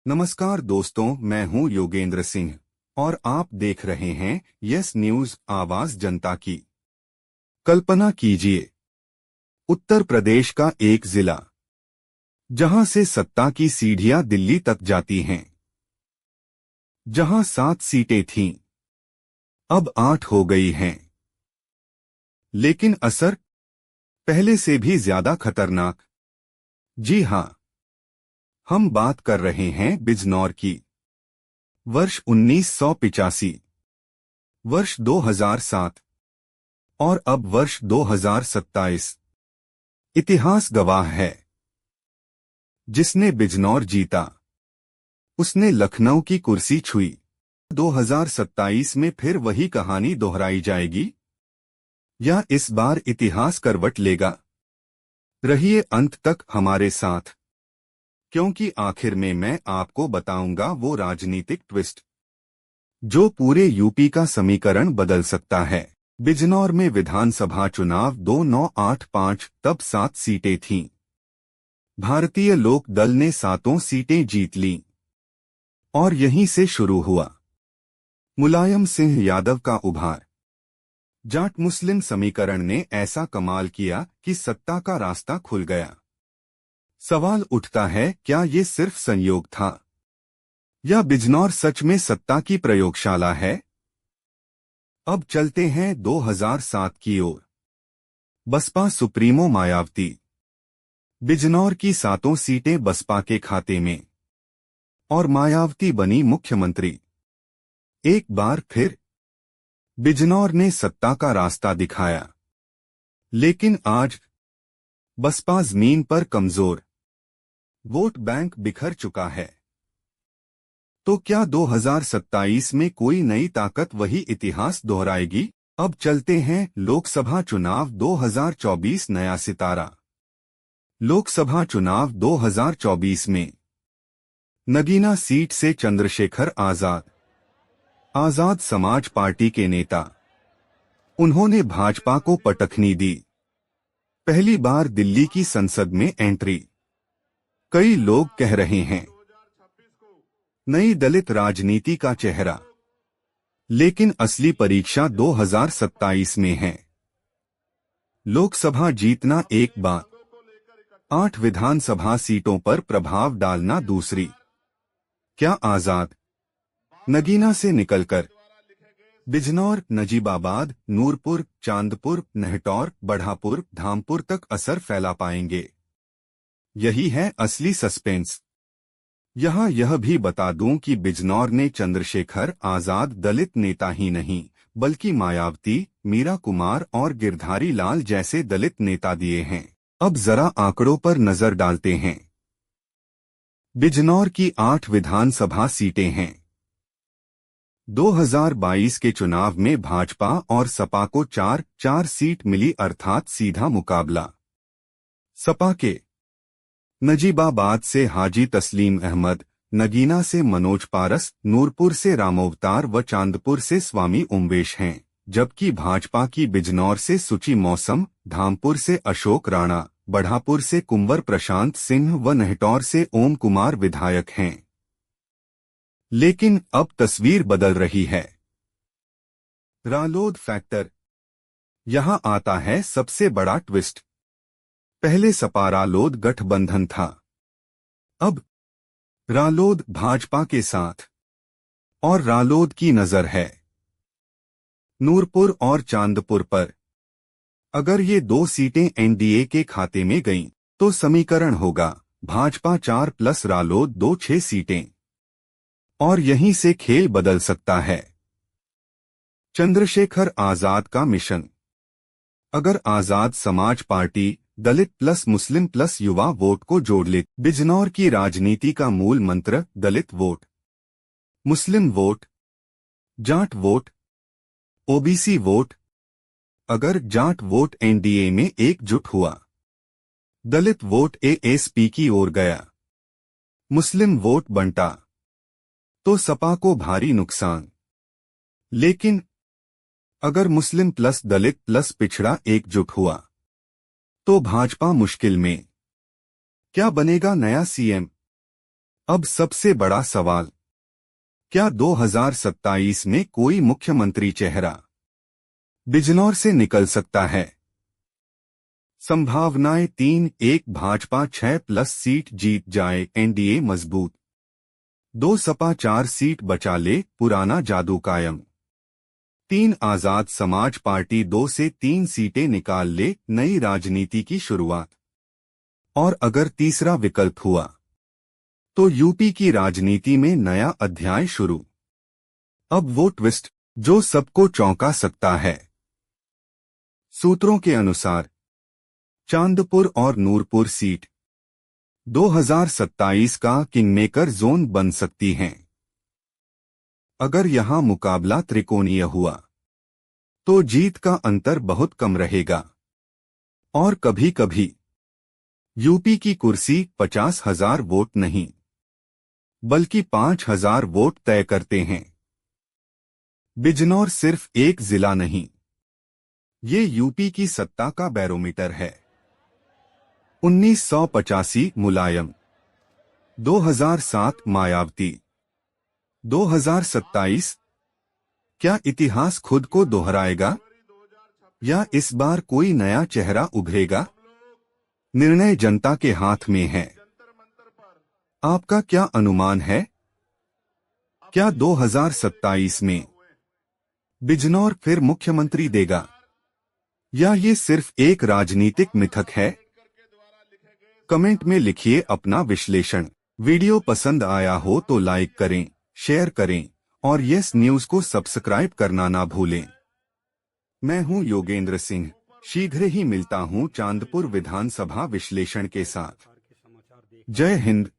नमस्कार दोस्तों, मैं हूं योगेंद्र सिंह और आप देख रहे हैं यस न्यूज आवाज जनता की। कल्पना कीजिए, उत्तर प्रदेश का एक जिला जहां से सत्ता की सीढ़ियां दिल्ली तक जाती हैं, जहां 7 सीटें थीं, अब 8 हो गई हैं। लेकिन असर पहले से भी ज्यादा खतरनाक। जी हां, हम बात कर रहे हैं बिजनौर की। वर्ष 1985, वर्ष 2007 और अब वर्ष 2027। इतिहास गवाह है, जिसने बिजनौर जीता उसने लखनऊ की कुर्सी छुई। 2027 में फिर वही कहानी दोहराई जाएगी या इस बार इतिहास करवट लेगा? रहिए अंत तक हमारे साथ, क्योंकि आखिर में मैं आपको बताऊंगा वो राजनीतिक ट्विस्ट जो पूरे यूपी का समीकरण बदल सकता है। बिजनौर में विधानसभा चुनाव 2985, तब 7 सीटें थीं। भारतीय लोक दल ने 7 सीटें जीत लीं और यहीं से शुरू हुआ मुलायम सिंह यादव का उभार। जाट मुस्लिम समीकरण ने ऐसा कमाल किया कि सत्ता का रास्ता खुल गया। सवाल उठता है, क्या ये सिर्फ संयोग था या बिजनौर सच में सत्ता की प्रयोगशाला है? अब चलते हैं 2007 की ओर। बसपा सुप्रीमो मायावती। बिजनौर की 7 सीटें बसपा के खाते में और मायावती बनी मुख्यमंत्री। एक बार फिर बिजनौर ने सत्ता का रास्ता दिखाया। लेकिन आज बसपा जमीन पर कमजोर, वोट बैंक बिखर चुका है। तो क्या 2027 में कोई नई ताकत वही इतिहास दोहराएगी? अब चलते हैं लोकसभा चुनाव 2024, नया सितारा। लोकसभा चुनाव 2024 में नगीना सीट से चंद्रशेखर आजाद, आजाद समाज पार्टी के नेता, उन्होंने भाजपा को पटखनी दी। पहली बार दिल्ली की संसद में एंट्री। कई लोग कह रहे हैं नई दलित राजनीति का चेहरा, लेकिन असली परीक्षा 2027 में है। लोकसभा जीतना एक बात, 8 विधानसभा सीटों पर प्रभाव डालना दूसरी। क्या आजाद नगीना से निकलकर बिजनौर, नजीबाबाद, नूरपुर, चांदपुर, नहटौर, बढ़ापुर, धामपुर तक असर फैला पाएंगे? यही है असली सस्पेंस। यहां यह भी बता दूं कि बिजनौर ने चंद्रशेखर आजाद दलित नेता ही नहीं, बल्कि मायावती, मीरा कुमार और गिरधारी लाल जैसे दलित नेता दिए हैं। अब जरा आंकड़ों पर नजर डालते हैं। बिजनौर की 8 विधानसभा सीटें हैं। 2022 के चुनाव में भाजपा और सपा को 4-4 सीट मिली, अर्थात सीधा मुकाबला। सपा के नजीबाबाद से हाजी तस्लीम अहमद, नगीना से मनोज पारस, नूरपुर से रामोवतार व चांदपुर से स्वामी उमवेश हैं, जबकि भाजपा की बिजनौर से सुचि मौसम, धामपुर से अशोक राणा, बढ़ापुर से कुंवर प्रशांत सिंह व नहटौर से ओम कुमार विधायक हैं। लेकिन अब तस्वीर बदल रही है। रालोद फैक्टर। यहां आता है सबसे बड़ा ट्विस्ट। पहले सपा रालोद गठबंधन था, अब रालोद भाजपा के साथ, और रालोद की नजर है नूरपुर और चांदपुर पर। अगर ये 2 सीटें एनडीए के खाते में गईं, तो समीकरण होगा भाजपा 4 प्लस रालोद 2, 6 सीटें। और यहीं से खेल बदल सकता है। चंद्रशेखर आजाद का मिशन। अगर आजाद समाज पार्टी दलित प्लस मुस्लिम प्लस युवा वोट को जोड़ ले, बिजनौर की राजनीति का मूल मंत्र दलित वोट, मुस्लिम vote, Jat vote, OBC vote. अगर जाट वोट एनडीए में एकजुट हुआ, दलित वोट एएसपी की ओर गया, मुस्लिम वोट बंटा, तो सपा को भारी नुकसान। लेकिन अगर मुस्लिम प्लस दलित प्लस पिछड़ा एकजुट हुआ, तो भाजपा मुश्किल में। क्या बनेगा नया सीएम? अब सबसे बड़ा सवाल, क्या 2027 में कोई मुख्यमंत्री चेहरा बिजनौर से निकल सकता है? संभावनाएं 3-1, भाजपा 6+ सीट जीत जाए, एनडीए मजबूत। 2 सपा 4 सीट बचा ले, पुराना जादू कायम। 3 आजाद समाज पार्टी 2 से 3 सीटें निकाल ले, नई राजनीति की शुरुआत। और अगर तीसरा विकल्प हुआ तो यूपी की राजनीति में नया अध्याय शुरू। अब वो ट्विस्ट जो सबको चौंका सकता है। सूत्रों के अनुसार चांदपुर और नूरपुर सीट 2027 का किंगमेकर जोन बन सकती हैं। अगर यहां मुकाबला त्रिकोणीय हुआ तो जीत का अंतर बहुत कम रहेगा। और कभी कभी यूपी की कुर्सी 50,000 वोट नहीं बल्कि 5,000 वोट तय करते हैं। बिजनौर सिर्फ एक जिला नहीं, ये यूपी की सत्ता का बैरोमीटर है। 1985 मुलायम, 2007 मायावती, 2027 क्या इतिहास खुद को दोहराएगा या इस बार कोई नया चेहरा उभरेगा? निर्णय जनता के हाथ में है। आपका क्या अनुमान है? क्या 2027 में बिजनौर फिर मुख्यमंत्री देगा या ये सिर्फ एक राजनीतिक मिथक है? कमेंट में लिखिए अपना विश्लेषण। वीडियो पसंद आया हो तो लाइक करें, शेयर करें और यस न्यूज को सब्सक्राइब करना ना भूलें। मैं हूं योगेंद्र सिंह, शीघ्र ही मिलता हूं चांदपुर विधानसभा विश्लेषण के साथ। जय हिंद।